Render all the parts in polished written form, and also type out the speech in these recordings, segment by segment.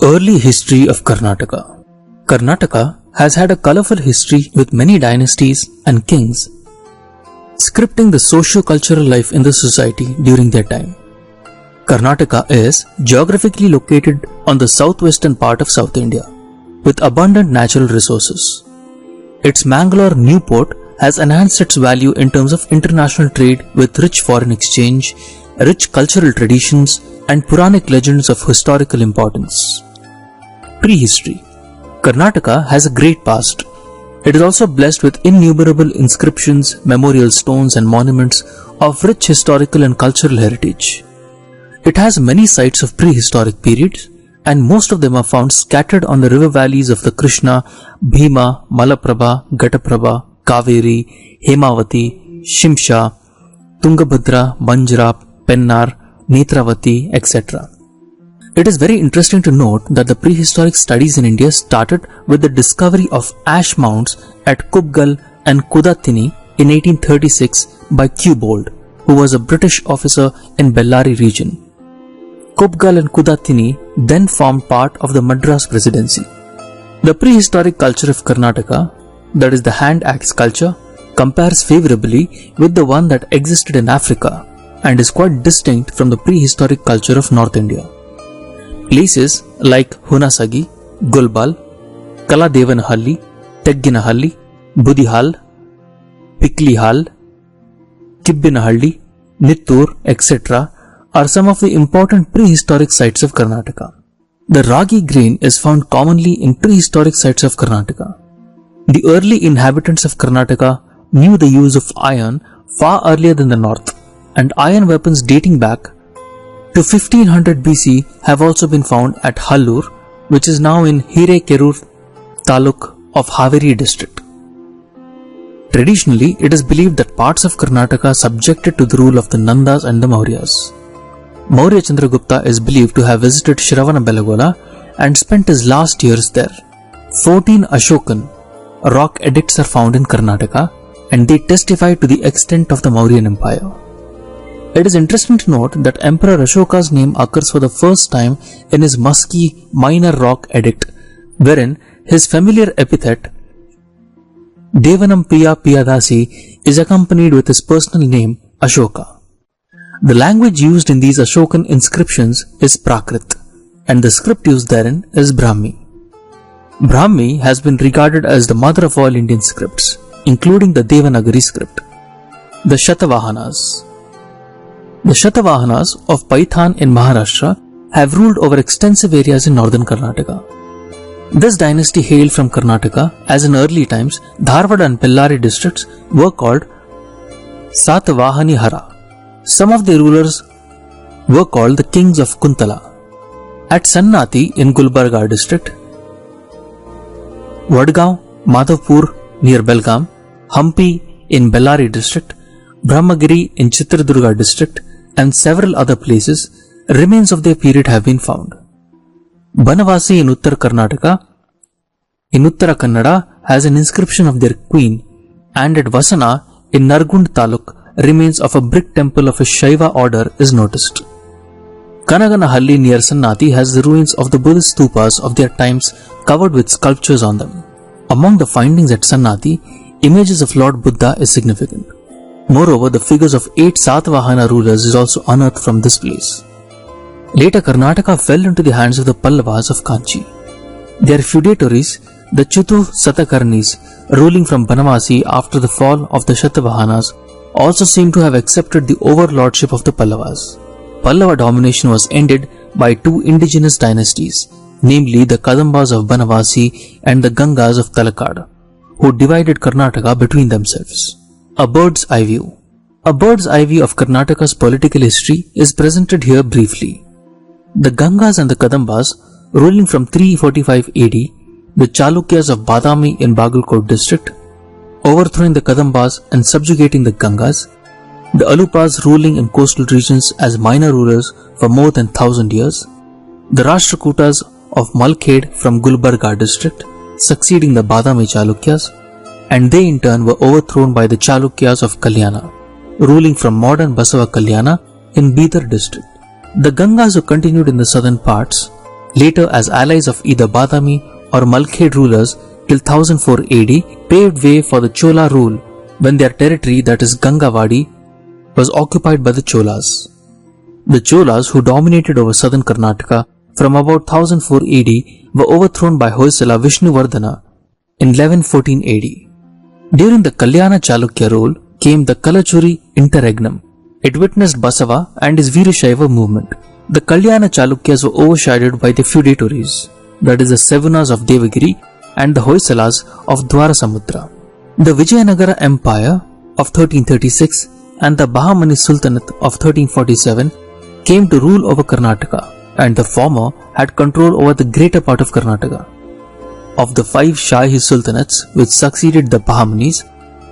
Early history of Karnataka. Karnataka has had a colorful history with many dynasties and kings, scripting the socio-cultural life in the society during their time. Karnataka is geographically located on the southwestern part of South India, with abundant natural resources. Its Mangalore new port has enhanced its value in terms of international trade with rich foreign exchange, rich cultural traditions, and Puranic legends of historical importance. Prehistory. Karnataka has a great past. It is also blessed with innumerable inscriptions, memorial stones, and monuments of rich historical and cultural heritage. It has many sites of prehistoric periods, and most of them are found scattered on the river valleys of the Krishna, Bhima, Malaprabha, Ghataprabha, Kaveri, Hemavati, Shimsha, Tungabhadra, Manjra, Pennar, Netravati, etc. It is very interesting to note that the prehistoric studies in India started with the discovery of ash mounds at Kubgal and Kudathini in 1836 by Cubold, who was a British officer in Bellary region. Kubgal and Kudathini then formed part of the Madras Presidency. The prehistoric culture of Karnataka, that is the hand axe culture, compares favorably with the one that existed in Africa and is quite distinct from the prehistoric culture of North India. Places like Hunasagi, Gulbal, Kaladevanhalli, Tegginahalli, Budihal, Piklihal, Kibbinahalli, Nittur, etc. are some of the important prehistoric sites of Karnataka. The ragi grain is found commonly in prehistoric sites of Karnataka. The early inhabitants of Karnataka knew the use of iron far earlier than the north, and iron weapons dating back to 1500 BC have also been found at Hallur, which is now in Hirekerur Taluk of Haveri district. Traditionally, it is believed that parts of Karnataka subjected to the rule of the Nandas and the Mauryas. Maurya Chandragupta is believed to have visited Shravanabelagola and spent his last years there. 14 Ashokan rock edicts are found in Karnataka, and they testify to the extent of the Mauryan Empire. It is interesting to note that Emperor Ashoka's name occurs for the first time in his Musky Minor Rock Edict, wherein his familiar epithet Devanam Piya Piyadasi is accompanied with his personal name Ashoka. The language used in these Ashokan inscriptions is Prakrit, and the script used therein is Brahmi. Brahmi has been regarded as the mother of all Indian scripts, including the Devanagari script. The Shatavahanas. The Shatavahanas of Paithan in Maharashtra have ruled over extensive areas in northern Karnataka. This dynasty hailed from Karnataka, as in early times, Dharwad and Bellary districts were called Satavahani Hara. Some of the rulers were called the kings of Kuntala. At Sannati in Gulbarga district, Vadgaon, Madhavpur near Belgaum, Hampi in Bellary district, Brahmagiri in Chitradurga district, and several other places, remains of their period have been found. Banavasi in Uttar Karnataka, in Uttara Kannada, has an inscription of their queen, and at Vasana in Nargund Taluk, remains of a brick temple of a Shaiva order is noticed. Kanaganahalli near Sannati has the ruins of the Buddhist stupas of their times covered with sculptures on them. Among the findings at Sannati, images of Lord Buddha is significant. Moreover, the figures of 8 Satavahana rulers is also unearthed from this place. Later, Karnataka fell into the hands of the Pallavas of Kanchi. Their feudatories, the Chittu Satakarnis, ruling from Banavasi after the fall of the Shatavahanas, also seem to have accepted the overlordship of the Pallavas. Pallava domination was ended by two indigenous dynasties, namely the Kadambas of Banavasi and the Gangas of Talakad, who divided Karnataka between themselves. A bird's eye view. A bird's eye view of Karnataka's political history is presented here briefly. The Gangas and the Kadambas, ruling from 345 AD, the Chalukyas of Badami in Bagalkot district, overthrowing the Kadambas and subjugating the Gangas, the Alupas ruling in coastal regions as minor rulers for more than 1000 years, the Rashtrakutas of Malkhed from Gulbarga district, succeeding the Badami Chalukyas, and they in turn were overthrown by the Chalukyas of Kalyana, ruling from modern Basava Kalyana in Bidar district. The Gangas who continued in the southern parts later as allies of either Badami or Malkhed rulers till 1004 AD, paved way for the Chola rule when their territory, that is Gangavadi, was occupied by the Cholas. The Cholas, who dominated over southern Karnataka from about 1004 AD, were overthrown by Hoysala Vishnuvardhana in 1114 AD. During the Kalyana Chalukya rule came the Kalachuri interregnum. It witnessed Basava and his Virashaiva movement. The Kalyana Chalukyas were overshadowed by the feudatories, that is the Sevunas of Devagiri and the Hoysalas of Dwarasamudra. The Vijayanagara Empire of 1336 and the Bahamani Sultanate of 1347 came to rule over Karnataka, and the former had control over the greater part of Karnataka. Of the 5 Shahi Sultanates which succeeded the Bahamanis,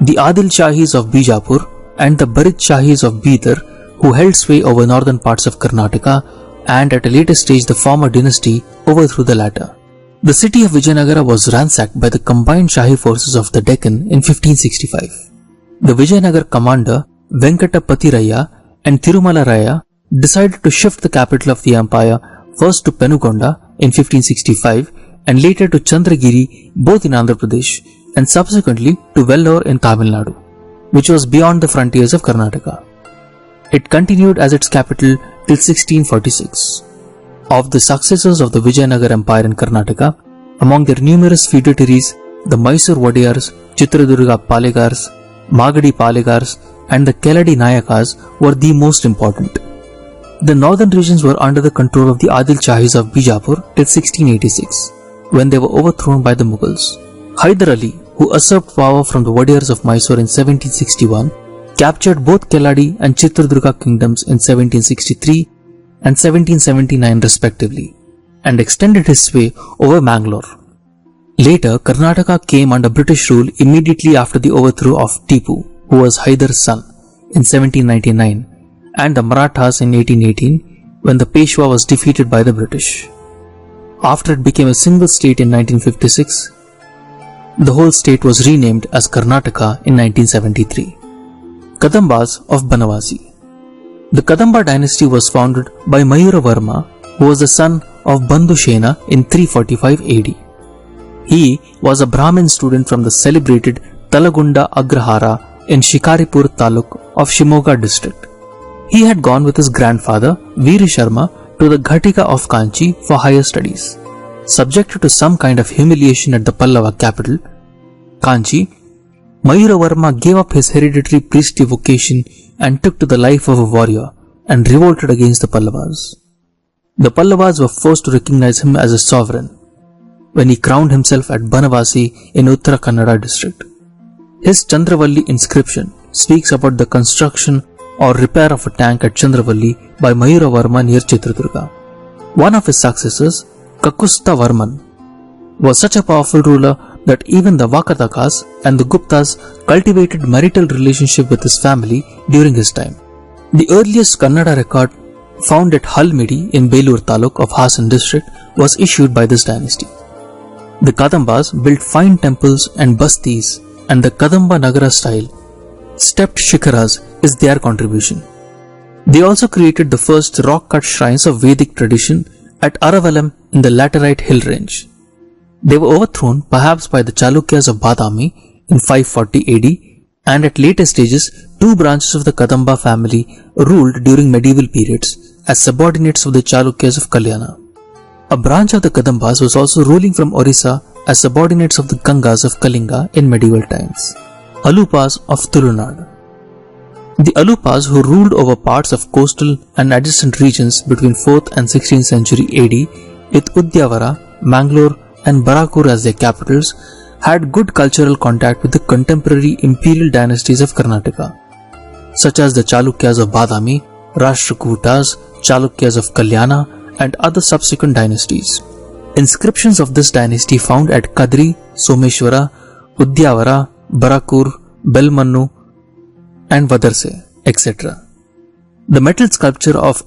the Adil Shahis of Bijapur and the Barit Shahis of Bidar, who held sway over northern parts of Karnataka, and at a later stage the former dynasty overthrew the latter. The city of Vijayanagara was ransacked by the combined Shahi forces of the Deccan in 1565. The Vijayanagar commander Venkatapati Raya and Tirumala Raya decided to shift the capital of the empire first to Penugonda in 1565 and later to Chandragiri, both in Andhra Pradesh, and subsequently to Vellore in Tamil Nadu, which was beyond the frontiers of Karnataka. It continued as its capital till 1646. Of the successors of the Vijayanagar Empire in Karnataka, among their numerous feudatories, the Mysore Wadiyars, Chitradurga Palegars, Magadi Palegars, and the Keladi Nayakas were the most important. The northern regions were under the control of the Adil Shahis of Bijapur till 1686, when they were overthrown by the Mughals. Hyder Ali, who usurped power from the Wadiyars of Mysore in 1761, captured both Keladi and Chitradurga kingdoms in 1763 and 1779 respectively, and extended his sway over Mangalore. Later, Karnataka came under British rule immediately after the overthrow of Tipu, who was Hyder's son, in 1799, and the Marathas in 1818, when the Peshwa was defeated by the British. After it became a single state in 1956, the whole state was renamed as Karnataka in 1973. Kadambas of Banavasi. The Kadamba dynasty was founded by Mayuravarma, who was the son of Bandhushena in 345 AD. He was a Brahmin student from the celebrated Talagunda Agrahara in Shikaripur Taluk of Shimoga district. He had gone with his grandfather Veera Sharma to the Ghatika of Kanchi for higher studies. Subjected to some kind of humiliation at the Pallava capital, Kanchi, Mayuravarma gave up his hereditary priestly vocation and took to the life of a warrior and revolted against the Pallavas. The Pallavas were forced to recognize him as a sovereign when he crowned himself at Banavasi in Uttara Kannada district. His Chandravalli inscription speaks about the construction or repair of a tank at Chandravalli by Mayuravarma near Chitradurga. One of his successors, Kakusta Varman, was such a powerful ruler that even the Vakatakas and the Guptas cultivated marital relationship with his family during his time. The earliest Kannada record found at Halmidi in Belur Taluk of Hassan district was issued by this dynasty. The Kadambas built fine temples and bastis, and the Kadamba Nagara style stepped shikharas is their contribution. They also created the first rock-cut shrines of Vedic tradition at Aravalam in the laterite hill range. They were overthrown perhaps by the Chalukyas of Badami in 540 AD, and at later stages, 2 branches of the Kadamba family ruled during medieval periods as subordinates of the Chalukyas of Kalyana. A branch of the Kadambas was also ruling from Orissa as subordinates of the Gangas of Kalinga in medieval times. Alupas of Tulunad. The Alupas, who ruled over parts of coastal and adjacent regions between 4th and 16th century AD, with Udyavara, Mangalore and Barakur as their capitals, had good cultural contact with the contemporary imperial dynasties of Karnataka, such as the Chalukyas of Badami, Rashtrakutas, Chalukyas of Kalyana, and other subsequent dynasties. Inscriptions of this dynasty found at Kadri, Someshwara, Udyavara, Barakur, Belmannu, and Vadarse, etc. The metal sculpture of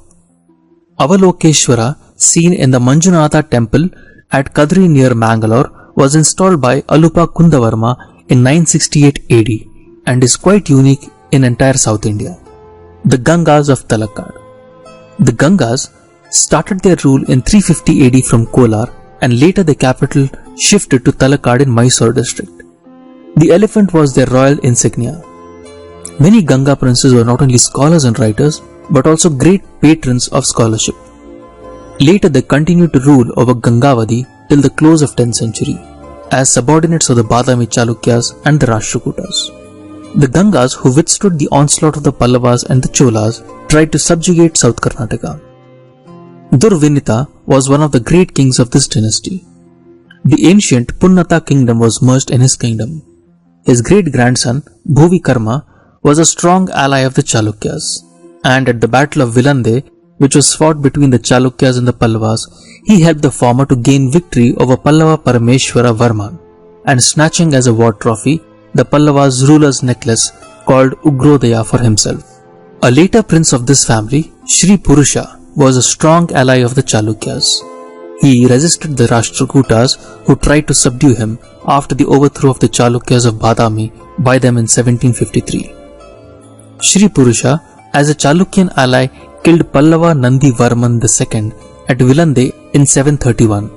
Avalokeshwara seen in the Manjunatha temple at Kadri near Mangalore was installed by Alupa Kundavarma in 968 AD and is quite unique in entire South India. The Gangas of Talakkad. The Gangas started their rule in 350 AD from Kolar, and later the capital shifted to Talakad in Mysore district. The elephant was their royal insignia. Many Ganga princes were not only scholars and writers, but also great patrons of scholarship. Later they continued to rule over Gangavadi till the close of 10th century, as subordinates of the Badami Chalukyas and the Rashtrakutas. The Gangas, who withstood the onslaught of the Pallavas and the Cholas, tried to subjugate South Karnataka. Durvinita was one of the great kings of this dynasty. The ancient Punnata kingdom was merged in his kingdom. His great-grandson, Bhuvikarma, was a strong ally of the Chalukyas, and at the Battle of Vilande, which was fought between the Chalukyas and the Pallavas, he helped the former to gain victory over Pallava Parameshwara Varman, and snatching as a war trophy the Pallavas' ruler's necklace called Ugrodaya for himself. A later prince of this family, Sri Purusha, was a strong ally of the Chalukyas. He resisted the Rashtrakutas, who tried to subdue him after the overthrow of the Chalukyas of Badami by them in 1753. Sri Purusha, as a Chalukyan ally, killed Pallava Nandi Varman II at Vilande in 731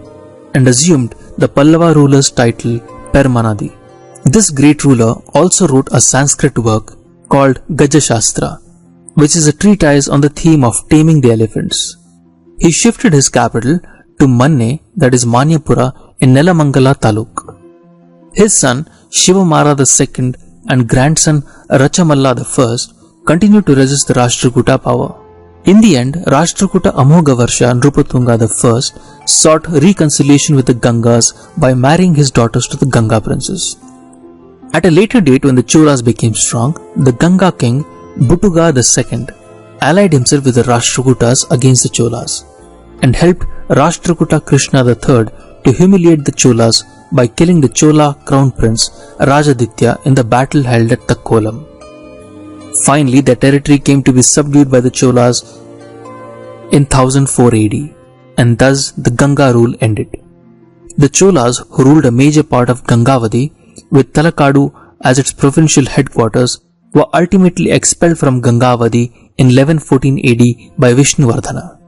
and assumed the Pallava ruler's title Permanadi. This great ruler also wrote a Sanskrit work called Gajashastra, which is a treatise on the theme of taming the elephants. He shifted his capital to Manne, that is Manyapura, in Nelamangala Taluk. His son Shivamara II and grandson Rachamalla I continued to resist the Rashtrakuta power. In the end, Rashtrakuta Amogavarsha Nrupatunga I sought reconciliation with the Gangas by marrying his daughters to the Ganga princes. At a later date, when the Cholas became strong, the Ganga king Butuga II allied himself with the Rashtrakutas against the Cholas and helped Rashtrakuta Krishna III to humiliate the Cholas by killing the Chola crown prince Rajaditya in the battle held at Takkolam. Finally, their territory came to be subdued by the Cholas in 1004 AD, and thus the Ganga rule ended. The Cholas, who ruled a major part of Gangavadi, with Talakadu as its provincial headquarters, were ultimately expelled from Gangavadi in 1114 AD by Vishnuvardhana.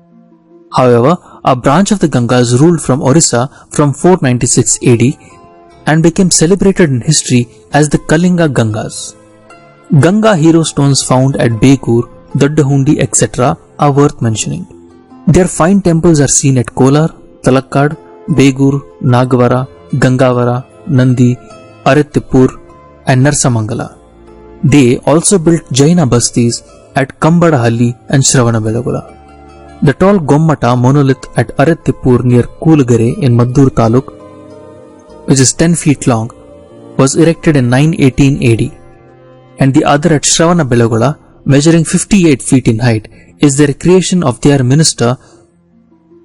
However, a branch of the Gangas ruled from Orissa from 496 AD and became celebrated in history as the Kalinga Gangas. Ganga hero stones found at Begur, Doddahundi, etc. are worth mentioning. Their fine temples are seen at Kolar, Talakkad, Begur, Nagavara, Gangavara, Nandi, Aritipur and Narsamangala. They also built Jaina bastis at Kambadahalli and Shravanabelagula. The tall Gommata monolith at Aritipur near Kulagare in Maddur Taluk, which is 10 feet long, was erected in 918 AD, and the other at Shravanabelagula, measuring 58 feet in height, is the recreation of their minister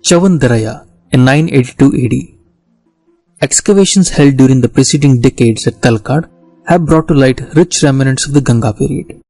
Chavandaraya in 982 AD. Excavations held during the preceding decades at Talakad have brought to light rich remnants of the Ganga period.